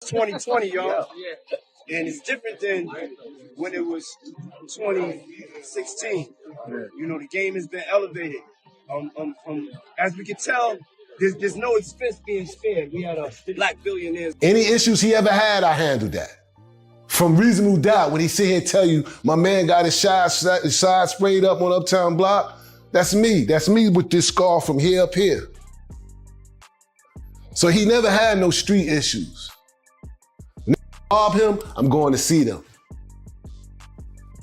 2020, y'all. And it's different than when it was 2016. You know, the game has been elevated. As we can tell, there's no expense being spared. We had a black billionaires. Any issues he ever had, I handled that. From reasonable doubt, when he sit here and tell you, my man got his side sprayed up on Uptown Block, that's me. That's me with this scar from here up here. So he never had no street issues. Rob him, I'm going to see them.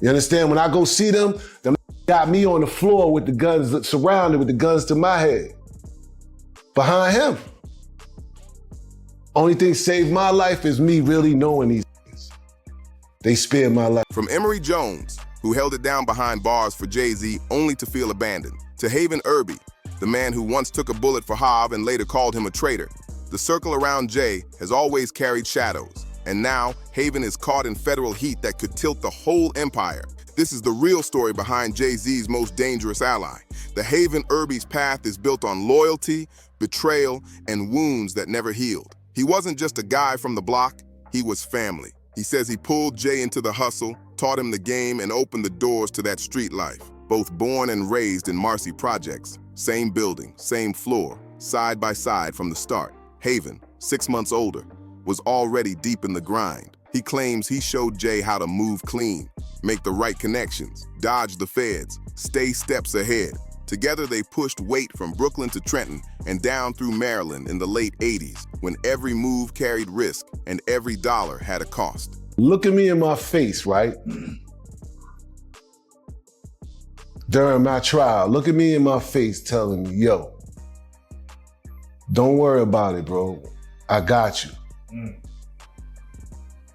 You understand? When I go see them got me on the floor with the guns, surrounded with the guns to my head. Behind him. Only thing saved my life is me really knowing these things. They spared my life. From Emory Jones, who held it down behind bars for JayZ only to feel abandoned, to DeHaven Irby, the man who once took a bullet for Hob and later called him a traitor. The circle around Jay has always carried shadows, and now Haven is caught in federal heat that could tilt the whole empire. This is the real story behind JayZ's most dangerous ally. DeHaven Irby's path is built on loyalty, betrayal, and wounds that never healed. He wasn't just a guy from the block, he was family. He says he pulled Jay into the hustle, taught him the game, and opened the doors to that street life. Both born and raised in Marcy projects, same building, same floor, side by side from the start. Haven, 6 months older, was already deep in the grind. He claims he showed Jay how to move clean, make the right connections, dodge the feds, stay steps ahead. Together they pushed weight from Brooklyn to Trenton and down through Maryland in the late 80s, when every move carried risk and every dollar had a cost. Look at me in my face, right? During my trial, look at me in my face telling me, yo, don't worry about it, bro. I got you.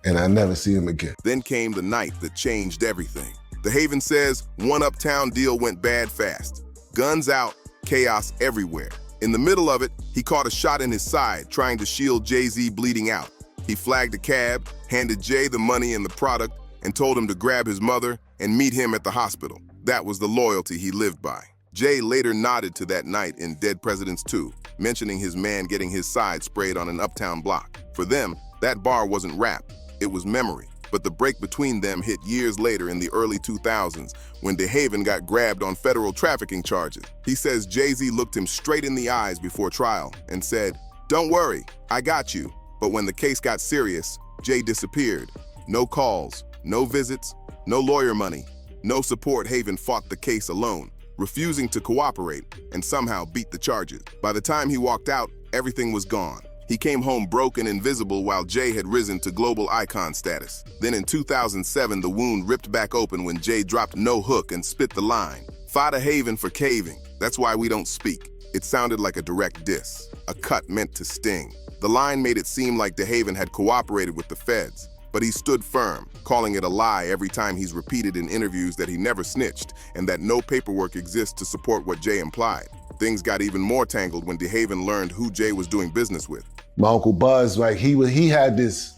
And I never see him again. Then came the night that changed everything. DeHaven says one Uptown deal went bad fast. Guns out, chaos everywhere. In the middle of it, he caught a shot in his side, trying to shield JayZ bleeding out. He flagged a cab, handed Jay the money and the product, and told him to grab his mother and meet him at the hospital. That was the loyalty he lived by. Jay later nodded to that night in Dead Presidents 2, mentioning his man getting his side sprayed on an Uptown block. For them, that bar wasn't rap, it was memory. But the break between them hit years later in the early 2000s when DeHaven got grabbed on federal trafficking charges. He says JayZ looked him straight in the eyes before trial and said, "Don't worry, I got you." But when the case got serious, Jay disappeared. No calls, no visits, no lawyer money, no support. Haven fought the case alone, refusing to cooperate and somehow beat the charges. By the time he walked out, everything was gone. He came home broke and invisible while Jay had risen to global icon status. Then in 2007, the wound ripped back open when Jay dropped no hook and spit the line, "Fada Haven for caving. That's why we don't speak." It sounded like a direct diss, a cut meant to sting. The line made it seem like DeHaven had cooperated with the feds, but he stood firm, calling it a lie every time he's repeated in interviews that he never snitched and that no paperwork exists to support what Jay implied. Things got even more tangled when DeHaven learned who Jay was doing business with. My Uncle Buzz, like he had this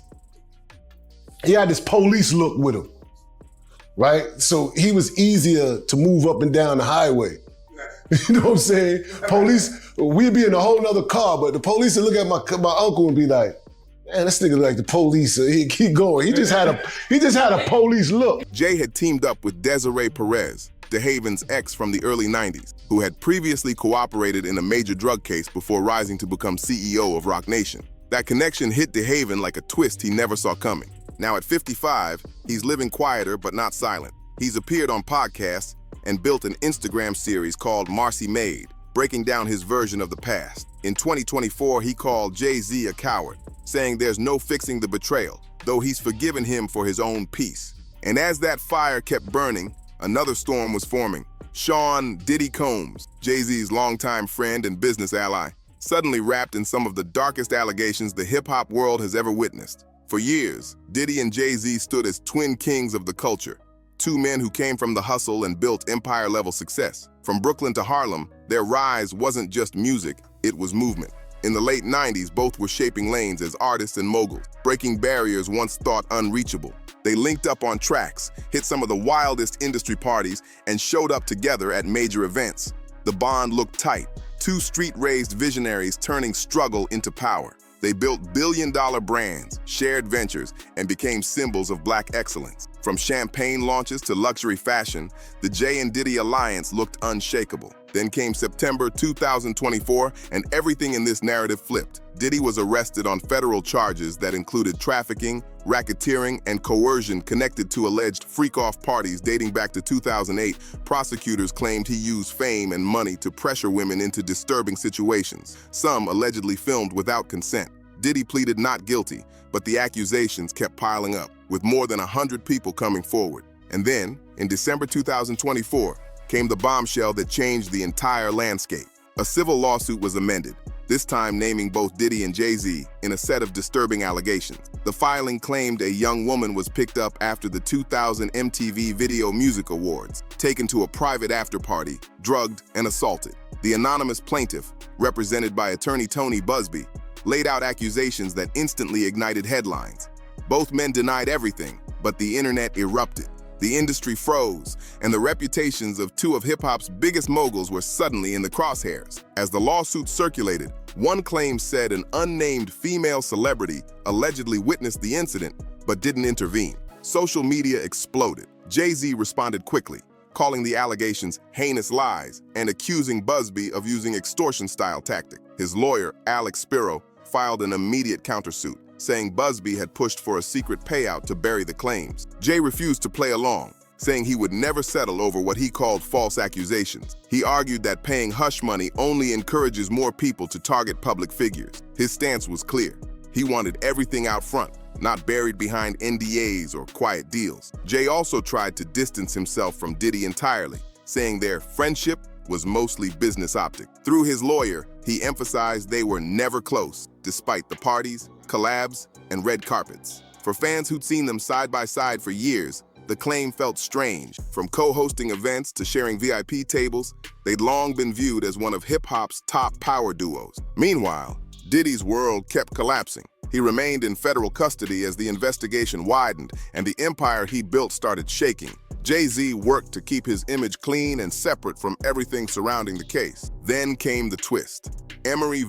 police look with him, right? So he was easier to move up and down the highway. You know what I'm saying? Police, we'd be in a whole nother car, but the police would look at my uncle and be like, "Man, this nigga like the police, he keep going." He just had a police look. Jay had teamed up with Desiree Perez, DeHaven's ex from the early 90s, who had previously cooperated in a major drug case before rising to become CEO of Roc Nation. That connection hit DeHaven like a twist he never saw coming. Now at 55, he's living quieter but not silent. He's appeared on podcasts and built an Instagram series called Marcy Made, breaking down his version of the past. In 2024, he called JayZ a coward, saying there's no fixing the betrayal, though he's forgiven him for his own peace. And as that fire kept burning, another storm was forming. Sean "Diddy" Combs, JayZ's longtime friend and business ally, suddenly wrapped in some of the darkest allegations the hip-hop world has ever witnessed. For years, Diddy and JayZ stood as twin kings of the culture, two men who came from the hustle and built empire-level success. From Brooklyn to Harlem, their rise wasn't just music, it was movement. In the late 90s, both were shaping lanes as artists and moguls, breaking barriers once thought unreachable. They linked up on tracks, hit some of the wildest industry parties, and showed up together at major events. The bond looked tight, two street-raised visionaries turning struggle into power. They built billion-dollar brands, shared ventures, and became symbols of Black excellence. From champagne launches to luxury fashion, the Jay and Diddy alliance looked unshakable. Then came September 2024, and everything in this narrative flipped. Diddy was arrested on federal charges that included trafficking, racketeering, and coercion connected to alleged freak-off parties dating back to 2008. Prosecutors claimed he used fame and money to pressure women into disturbing situations, some allegedly filmed without consent. Diddy pleaded not guilty, but the accusations kept piling up, with more than 100 people coming forward. And then, in December 2024, came the bombshell that changed the entire landscape. A civil lawsuit was amended, this time naming both Diddy and JayZ in a set of disturbing allegations. The filing claimed a young woman was picked up after the 2000 MTV Video Music Awards, taken to a private after-party, drugged, and assaulted. The anonymous plaintiff, represented by attorney Tony Busby, laid out accusations that instantly ignited headlines. Both men denied everything, but the internet erupted. The industry froze, and the reputations of two of hip-hop's biggest moguls were suddenly in the crosshairs. As the lawsuit circulated, one claim said an unnamed female celebrity allegedly witnessed the incident but didn't intervene. Social media exploded. JayZ responded quickly, calling the allegations heinous lies and accusing Busby of using extortion-style tactic. His lawyer, Alex Spiro, filed an immediate countersuit, saying Busby had pushed for a secret payout to bury the claims. Jay refused to play along, saying he would never settle over what he called false accusations. He argued that paying hush money only encourages more people to target public figures. His stance was clear. He wanted everything out front, not buried behind NDAs or quiet deals. Jay also tried to distance himself from Diddy entirely, saying their friendship was mostly business optic. Through his lawyer, he emphasized they were never close, despite the parties, collabs, and red carpets. For fans who'd seen them side by side for years, the claim felt strange. From co-hosting events to sharing VIP tables, they'd long been viewed as one of hip-hop's top power duos. Meanwhile, Diddy's world kept collapsing. He remained in federal custody as the investigation widened and the empire he built started shaking. JayZ worked to keep his image clean and separate from everything surrounding the case. Then came the twist. Emory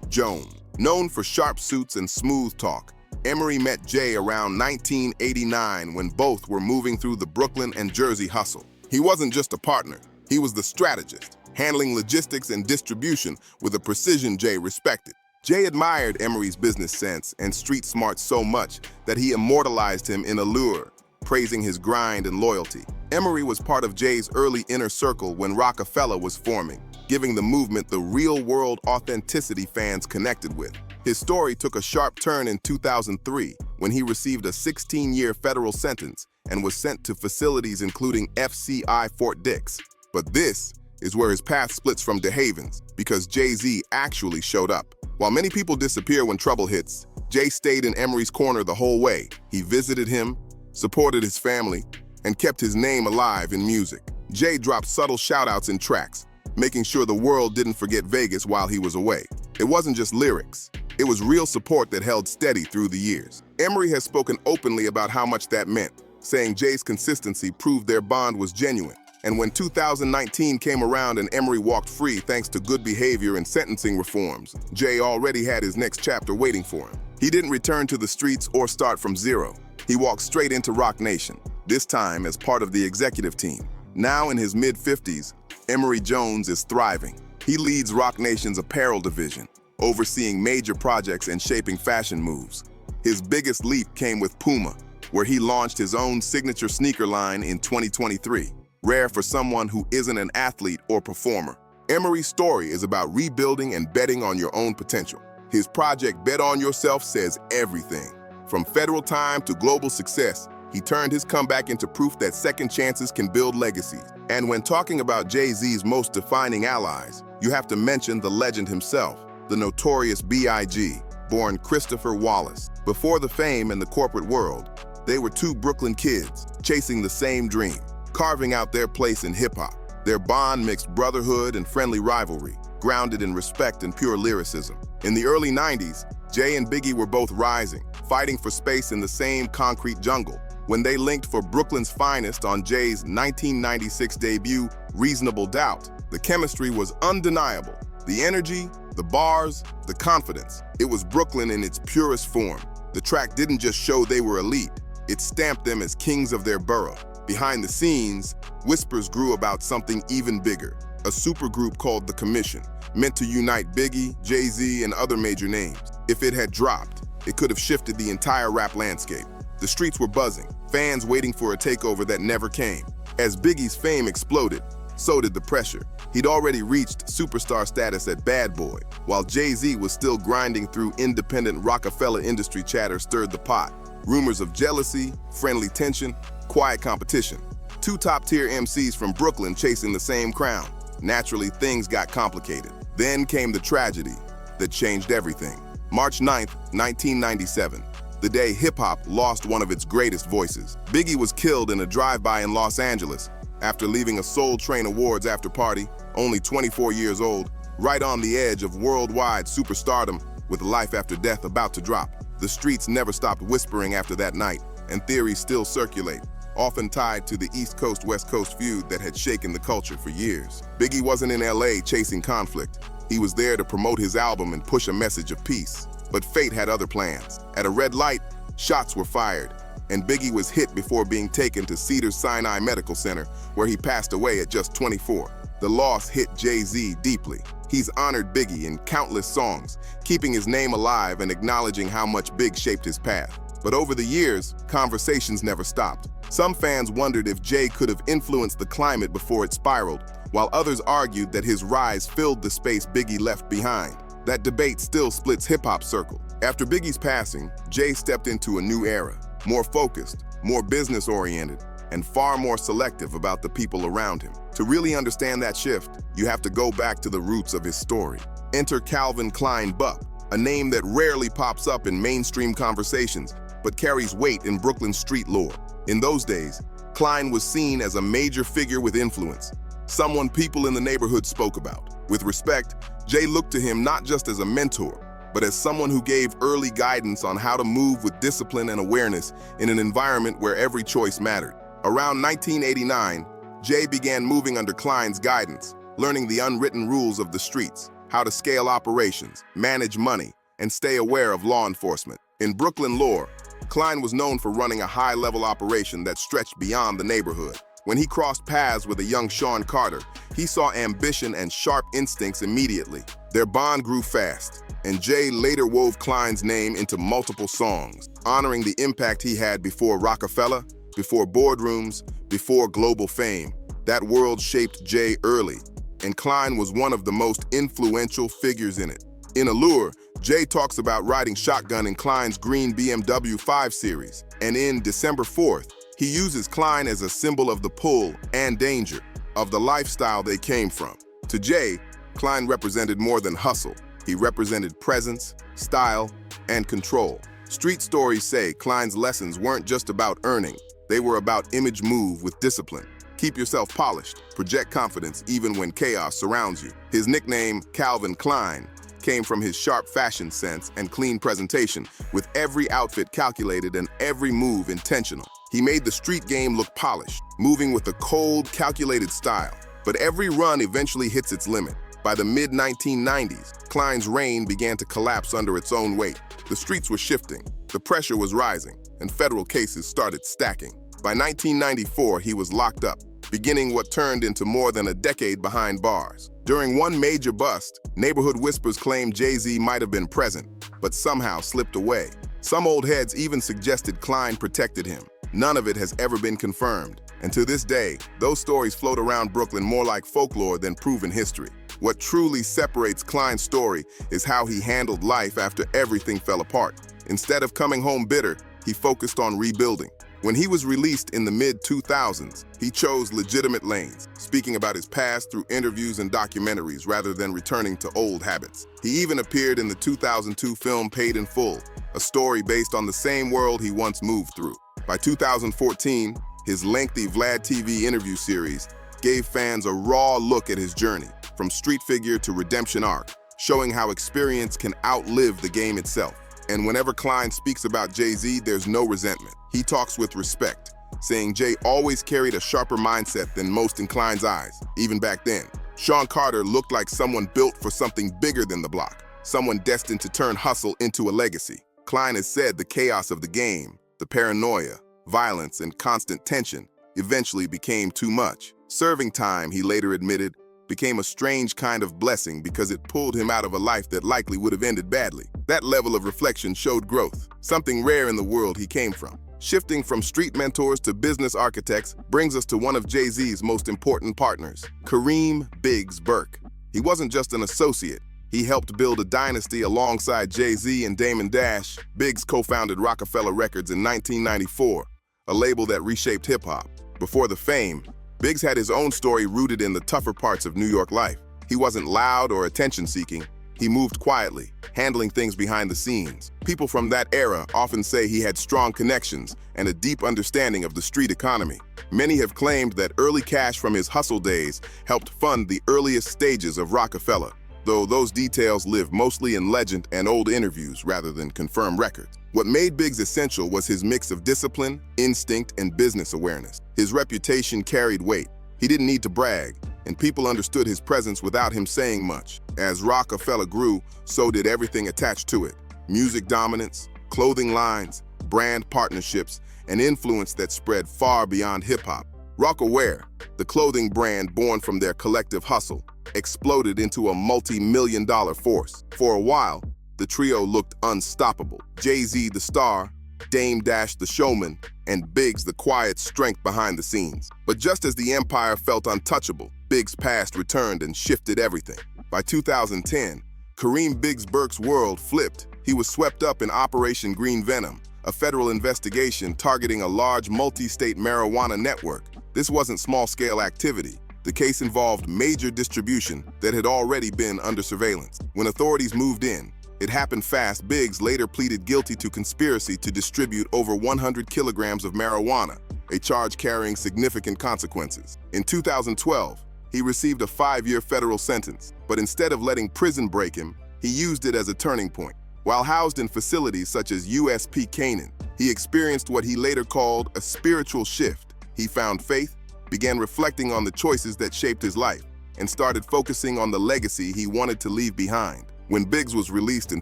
Jones. Known for sharp suits and smooth talk, Emory met Jay around 1989 when both were moving through the Brooklyn and Jersey hustle. He wasn't just a partner, he was the strategist, handling logistics and distribution with a precision Jay respected. Jay admired Emory's business sense and street smarts so much that he immortalized him in Allure, praising his grind and loyalty. Emory was part of Jay's early inner circle when Rockefeller was forming, giving the movement the real-world authenticity fans connected with. His story took a sharp turn in 2003 when he received a 16-year federal sentence and was sent to facilities including FCI Fort Dix. But this is where his path splits from DeHaven's, because JayZ actually showed up. While many people disappear when trouble hits, Jay stayed in Emory's corner the whole way. He visited him, supported his family, and kept his name alive in music. Jay dropped subtle shout-outs in tracks, making sure the world didn't forget Vegas while he was away. It wasn't just lyrics, it was real support that held steady through the years. Emory has spoken openly about how much that meant, saying Jay's consistency proved their bond was genuine. And when 2019 came around and Emory walked free thanks to good behavior and sentencing reforms, Jay already had his next chapter waiting for him. He didn't return to the streets or start from zero. He walked straight into Roc Nation, this time as part of the executive team. Now in his mid-50s, Emory Jones is thriving. He leads Roc Nation's apparel division, overseeing major projects and shaping fashion moves. His biggest leap came with Puma, where he launched his own signature sneaker line in 2023, rare for someone who isn't an athlete or performer. Emory's story is about rebuilding and betting on your own potential. His project Bet On Yourself says everything. From federal time to global success, he turned his comeback into proof that second chances can build legacies. And when talking about JayZ's most defining allies, you have to mention the legend himself, the Notorious B.I.G., born Christopher Wallace. Before the fame in the corporate world, they were two Brooklyn kids chasing the same dream, carving out their place in hip-hop. Their bond mixed brotherhood and friendly rivalry, grounded in respect and pure lyricism. In the early 90s, Jay and Biggie were both rising, fighting for space in the same concrete jungle. When they linked for Brooklyn's Finest on Jay's 1996 debut, Reasonable Doubt, the chemistry was undeniable. The energy, The bars, the confidence. It was Brooklyn in its purest form. The track didn't just show they were elite, it stamped them as kings of their borough. Behind the scenes, whispers grew about something even bigger, a supergroup called The Commission, meant to unite Biggie, JayZ, and other major names. If it had dropped, it could have shifted the entire rap landscape. The streets were buzzing, fans waiting for a takeover that never came. As Biggie's fame exploded, so did the pressure. He'd already reached superstar status at Bad Boy, while JayZ was still grinding through independent Rockefeller industry chatter stirred the pot. Rumors of jealousy, friendly tension, quiet competition. Two top-tier MCs from Brooklyn chasing the same crown. Naturally, things got complicated. Then came the tragedy that changed everything. March 9th, 1997, the day hip-hop lost one of its greatest voices. Biggie was killed in a drive-by in Los Angeles after leaving a Soul Train Awards after party, only 24 years old, right on the edge of worldwide superstardom with Life After Death about to drop. The streets never stopped whispering after that night, and theories still circulate, often tied to the East Coast-West Coast feud that had shaken the culture for years. Biggie wasn't in LA chasing conflict. He was there to promote his album and push a message of peace. But fate had other plans. At a red light, shots were fired, and Biggie was hit before being taken to Cedars-Sinai Medical Center, where he passed away at just 24. The loss hit JayZ deeply. He's honored Biggie in countless songs, keeping his name alive and acknowledging how much Big shaped his path. But over the years, conversations never stopped. Some fans wondered if Jay could have influenced the climate before it spiraled, while others argued that his rise filled the space Biggie left behind. That debate still splits hip-hop circle. After Biggie's passing, Jay stepped into a new era, more focused, more business-oriented, and far more selective about the people around him. To really understand that shift, you have to go back to the roots of his story. Enter Calvin Klein Buck, a name that rarely pops up in mainstream conversations, but carries weight in Brooklyn street lore. In those days, Klein was seen as a major figure with influence, someone people in the neighborhood spoke about. With respect, Jay looked to him not just as a mentor, but as someone who gave early guidance on how to move with discipline and awareness in an environment where every choice mattered. Around 1989, Jay began moving under Klein's guidance, learning the unwritten rules of the streets, how to scale operations, manage money, and stay aware of law enforcement. In Brooklyn lore, Klein was known for running a high-level operation that stretched beyond the neighborhood. When he crossed paths with a young Shawn Carter, he saw ambition and sharp instincts immediately. Their bond grew fast, and Jay later wove Klein's name into multiple songs, honoring the impact he had before Rockefeller, before boardrooms, before global fame. That world shaped Jay early, and Klein was one of the most influential figures in it. In Allure, Jay talks about riding shotgun in Klein's green BMW 5 Series, and in December 4th, he uses Klein as a symbol of the pull and danger of the lifestyle they came from. To Jay, Klein represented more than hustle. He represented presence, style, and control. Street stories say Klein's lessons weren't just about earning, they were about image move with discipline. Keep yourself polished, project confidence even when chaos surrounds you. His nickname, Calvin Klein, came from his sharp fashion sense and clean presentation, with every outfit calculated and every move intentional. He made the street game look polished, moving with a cold, calculated style. But every run eventually hits its limit. By the mid-1990s, Klein's reign began to collapse under its own weight. The streets were shifting, the pressure was rising, and federal cases started stacking. By 1994, he was locked up, beginning what turned into more than a decade behind bars. During one major bust, neighborhood whispers claimed JayZ might have been present, but somehow slipped away. Some old heads even suggested Klein protected him. None of it has ever been confirmed, and to this day, those stories float around Brooklyn more like folklore than proven history. What truly separates Klein's story is how he handled life after everything fell apart. Instead of coming home bitter, he focused on rebuilding. When he was released in the mid-2000s, he chose legitimate lanes, speaking about his past through interviews and documentaries rather than returning to old habits. He even appeared in the 2002 film Paid in Full, a story based on the same world he once moved through. By 2014, his lengthy Vlad TV interview series gave fans a raw look at his journey, from street figure to redemption arc, showing how experience can outlive the game itself. And whenever Klein speaks about JayZ, there's no resentment. He talks with respect, saying Jay always carried a sharper mindset than most in Klein's eyes. Even back then, Shawn Carter looked like someone built for something bigger than the block, someone destined to turn hustle into a legacy. Klein has said the chaos of the game, the paranoia, violence, and constant tension eventually became too much. Serving time, he later admitted, became a strange kind of blessing because it pulled him out of a life that likely would have ended badly. That level of reflection showed growth, something rare in the world he came from. Shifting from street mentors to business architects brings us to one of JayZ's most important partners, Kareem "Biggs" Burke. He wasn't just an associate. He helped build a dynasty alongside JayZ and Dame Dash. Biggs co-founded Rockefeller Records in 1994, a label that reshaped hip-hop. Before the fame, Biggs had his own story rooted in the tougher parts of New York life. He wasn't loud or attention-seeking. He moved quietly, handling things behind the scenes. People from that era often say he had strong connections and a deep understanding of the street economy. Many have claimed that early cash from his hustle days helped fund the earliest stages of Rockefeller, though those details live mostly in legend and old interviews rather than confirmed records. What made Biggs essential was his mix of discipline, instinct, and business awareness. His reputation carried weight. He didn't need to brag, and people understood his presence without him saying much. As Rockefeller grew, so did everything attached to it. Music dominance, clothing lines, brand partnerships, and influence that spread far beyond hip-hop. Rockaware, the clothing brand born from their collective hustle, exploded into a multi-million-dollar force. For a while, the trio looked unstoppable. JayZ the star, Dame Dash the showman, and Biggs the quiet strength behind the scenes. But just as the empire felt untouchable, Biggs' past returned and shifted everything. By 2010, Kareem "Biggs" Burke's world flipped. He was swept up in Operation Green Venom, a federal investigation targeting a large multi-state marijuana network. This wasn't small-scale activity. The case involved major distribution that had already been under surveillance. When authorities moved in, it happened fast. Biggs later pleaded guilty to conspiracy to distribute over 100 kilograms of marijuana, a charge carrying significant consequences. In 2012, he received a 5-year federal sentence, but instead of letting prison break him, he used it as a turning point. While housed in facilities such as USP Canaan, he experienced what he later called a spiritual shift. He found faith, began reflecting on the choices that shaped his life, and started focusing on the legacy he wanted to leave behind. When Biggs was released in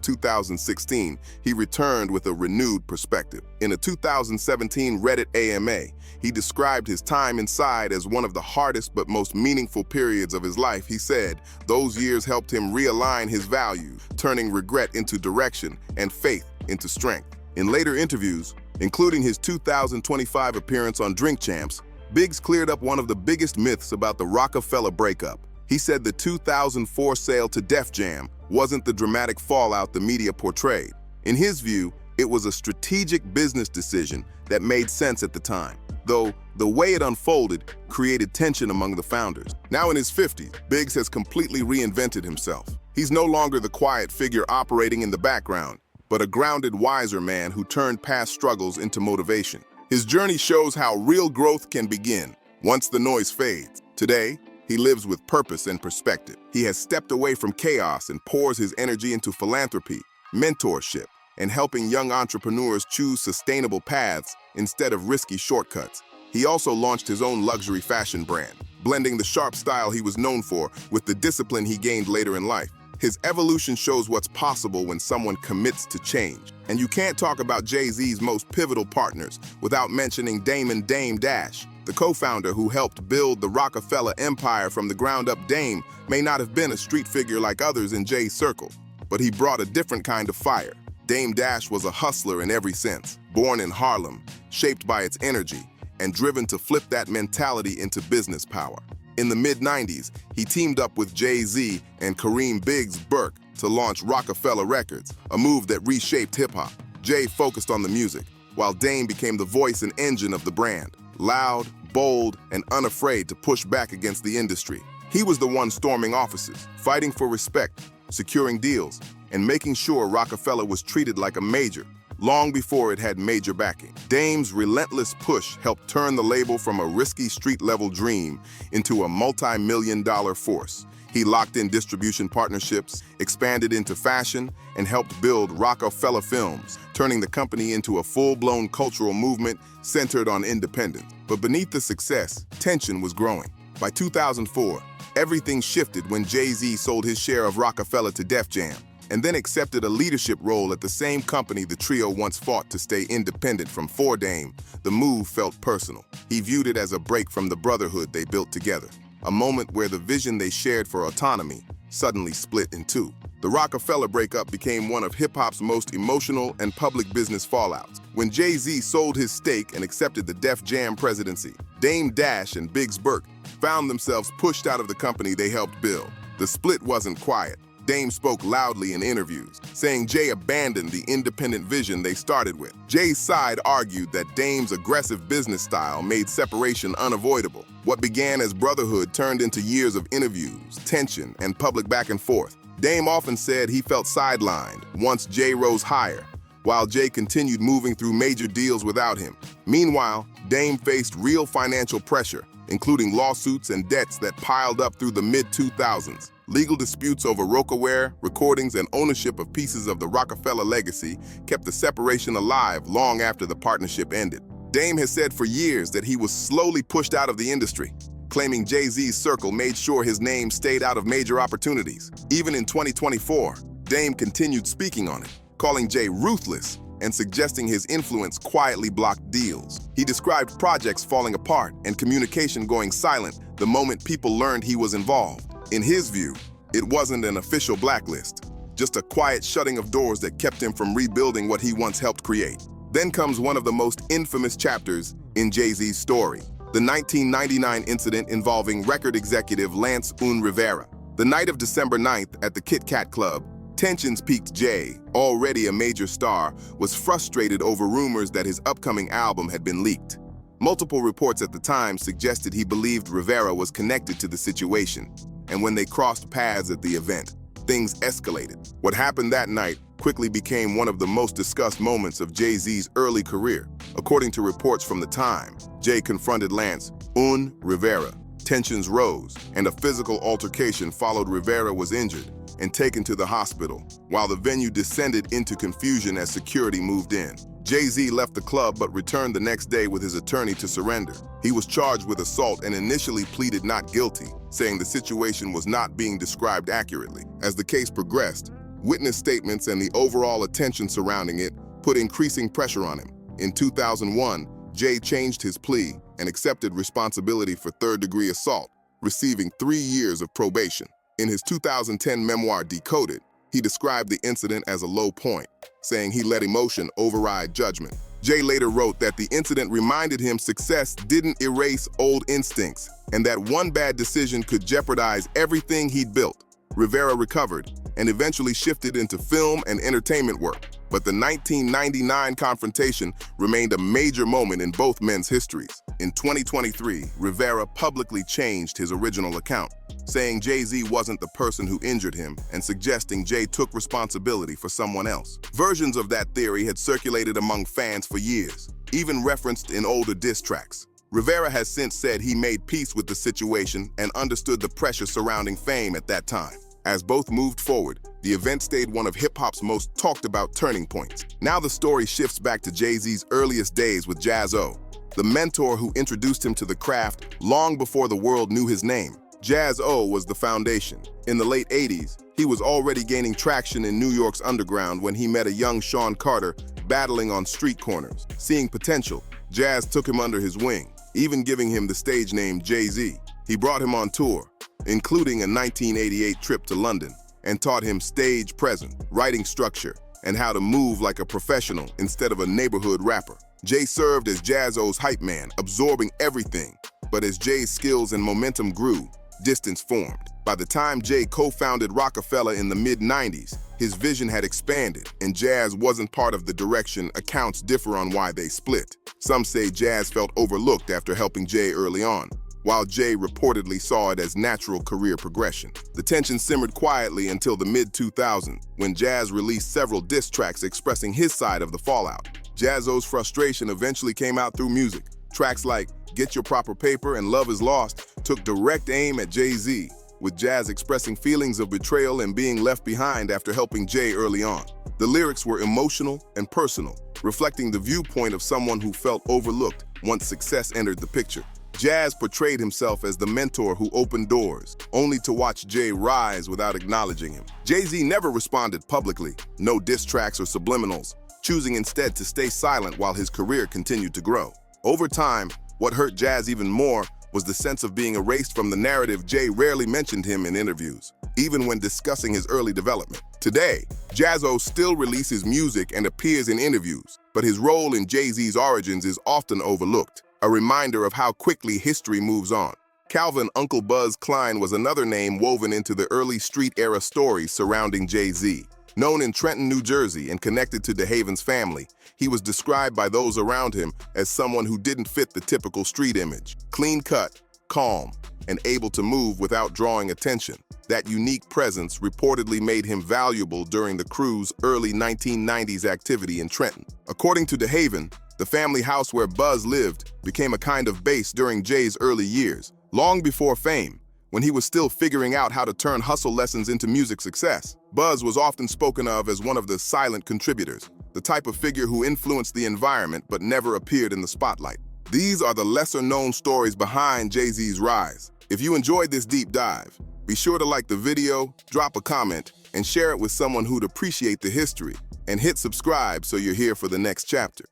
2016, he returned with a renewed perspective. In a 2017 Reddit AMA, he described his time inside as one of the hardest but most meaningful periods of his life. He said those years helped him realign his values, turning regret into direction and faith into strength. In later interviews, including his 2025 appearance on Drink Champs, Biggs cleared up one of the biggest myths about the Rockefeller breakup. He said the 2004 sale to Def Jam wasn't the dramatic fallout the media portrayed. In his view, it was a strategic business decision that made sense at the time, though the way it unfolded created tension among the founders. Now in his 50s, Biggs has completely reinvented himself. He's no longer the quiet figure operating in the background, but a grounded, wiser man who turned past struggles into motivation. His journey shows how real growth can begin once the noise fades. Today, he lives with purpose and perspective. He has stepped away from chaos and pours his energy into philanthropy, mentorship, and helping young entrepreneurs choose sustainable paths instead of risky shortcuts. He also launched his own luxury fashion brand, blending the sharp style he was known for with the discipline he gained later in life. His evolution shows what's possible when someone commits to change. And you can't talk about JayZ's most pivotal partners without mentioning Dame and Dame Dash. The co-founder who helped build the Rockefeller empire from the ground up. Dame may not have been a street figure like others in Jay's circle, but he brought a different kind of fire. Dame Dash was a hustler in every sense, born in Harlem, shaped by its energy, and driven to flip that mentality into business power. In the mid-90s, he teamed up with JayZ and Kareem "Biggs" Burke to launch Rockefeller Records, a move that reshaped hip-hop. Jay focused on the music, while Dame became the voice and engine of the brand, loud, bold, and unafraid to push back against the industry. He was the one storming offices, fighting for respect, securing deals, and making sure Rockefeller was treated like a major, long before it had major backing. Dame's relentless push helped turn the label from a risky street-level dream into a multi-million-dollar force. He locked in distribution partnerships, expanded into fashion, and helped build Rockefeller Films, turning the company into a full-blown cultural movement centered on independence. But beneath the success, tension was growing. By 2004, Everything shifted when JayZ sold his share of Rockefeller to Def Jam, and then accepted a leadership role at the same company the trio once fought to stay independent from. For Dame, the move felt personal. He viewed it as a break from the brotherhood they built together, a moment where the vision they shared for autonomy suddenly split in two. The Rockefeller breakup became one of hip-hop's most emotional and public business fallouts. When JayZ sold his stake and accepted the Def Jam presidency, Dame Dash and Burke found themselves pushed out of the company they helped build. The split wasn't quiet. Dame spoke loudly in interviews, saying Jay abandoned the independent vision they started with. Jay's side argued that Dame's aggressive business style made separation unavoidable. What began as brotherhood turned into years of interviews, tension, and public back and forth. Dame often said he felt sidelined once Jay rose higher, while Jay continued moving through major deals without him. Meanwhile, Dame faced real financial pressure, including lawsuits and debts that piled up through the mid-2000s. Legal disputes over Rockaware, recordings, and ownership of pieces of the Rockefeller legacy kept the separation alive long after the partnership ended. Dame has said for years that he was slowly pushed out of the industry, claiming JayZ's circle made sure his name stayed out of major opportunities. Even in 2024, Dame continued speaking on it, calling Jay ruthless and suggesting his influence quietly blocked deals. He described projects falling apart and communication going silent the moment people learned he was involved. In his view, it wasn't an official blacklist, just a quiet shutting of doors that kept him from rebuilding what he once helped create. Then comes one of the most infamous chapters in JayZ's story, the 1999 incident involving record executive Lance Rivera. The night of December 9th at the Kit Kat Club, tensions peaked. Jay, already a major star, was frustrated over rumors that his upcoming album had been leaked. Multiple reports at the time suggested he believed Rivera was connected to the situation, and when they crossed paths at the event, things escalated. What happened that night quickly became one of the most discussed moments of JayZ's early career. According to reports from the time, Jay confronted Lance Rivera. Tensions rose, and a physical altercation followed. Rivera was injured and taken to the hospital, while the venue descended into confusion as security moved in. JayZ left the club but returned the next day with his attorney to surrender. He was charged with assault and initially pleaded not guilty, saying the situation was not being described accurately. As the case progressed, witness statements and the overall attention surrounding it put increasing pressure on him. In 2001, Jay changed his plea and accepted responsibility for third-degree assault, receiving 3 years of probation. In his 2010 memoir, Decoded, he described the incident as a low point, saying he let emotion override judgment. Jay later wrote that the incident reminded him success didn't erase old instincts, and that one bad decision could jeopardize everything he'd built. Rivera recovered and eventually shifted into film and entertainment work, but the 1999 confrontation remained a major moment in both men's histories. In 2023, Rivera publicly changed his original account, saying JayZ wasn't the person who injured him and suggesting Jay took responsibility for someone else. Versions of that theory had circulated among fans for years, even referenced in older diss tracks. Rivera has since said he made peace with the situation and understood the pressure surrounding fame at that time. As both moved forward, the event stayed one of hip-hop's most talked-about turning points. Now the story shifts back to JayZ's earliest days with Jaz-O, the mentor who introduced him to the craft long before the world knew his name. Jaz-O was the foundation. In the late 80s, he was already gaining traction in New York's underground when he met a young Shawn Carter battling on street corners. Seeing potential, Jaz took him under his wing, even giving him the stage name JayZ. He brought him on tour, including a 1988 trip to London, and taught him stage presence, writing structure, and how to move like a professional instead of a neighborhood rapper. Jay served as Jaz-O's hype man, absorbing everything, but as Jay's skills and momentum grew, distance formed. By the time Jay co-founded Rockefeller in the mid-90s, his vision had expanded, and Jaz wasn't part of the direction. Accounts differ on why they split. Some say Jaz felt overlooked after helping Jay early on, while Jay reportedly saw it as natural career progression. The tension simmered quietly until the mid-2000s, when Jaz released several diss tracks expressing his side of the fallout. Jaz-O's frustration eventually came out through music. Tracks like Get Your Proper Paper and Love Is Lost took direct aim at JayZ, with Jaz expressing feelings of betrayal and being left behind after helping Jay early on. The lyrics were emotional and personal, reflecting the viewpoint of someone who felt overlooked once success entered the picture. Jaz portrayed himself as the mentor who opened doors, only to watch Jay rise without acknowledging him. JayZ never responded publicly, no diss tracks or subliminals, choosing instead to stay silent while his career continued to grow. Over time, what hurt Jaz even more was the sense of being erased from the narrative. Jay rarely mentioned him in interviews, even when discussing his early development. Today, Jaz-O still releases music and appears in interviews, but his role in JayZ's origins is often overlooked, a reminder of how quickly history moves on. Calvin Uncle Buzz Klein was another name woven into the early street-era stories surrounding JayZ. Known in Trenton, New Jersey, and connected to DeHaven's family, he was described by those around him as someone who didn't fit the typical street image. Clean-cut, calm, and able to move without drawing attention. That unique presence reportedly made him valuable during the crew's early 1990s activity in Trenton. According to DeHaven, the family house where Buzz lived became a kind of base during Jay's early years, long before fame, when he was still figuring out how to turn hustle lessons into music success. Buzz was often spoken of as one of the silent contributors, the type of figure who influenced the environment but never appeared in the spotlight. These are the lesser-known stories behind JayZ's rise. If you enjoyed this deep dive, be sure to like the video, drop a comment, and share it with someone who'd appreciate the history, and hit subscribe so you're here for the next chapter.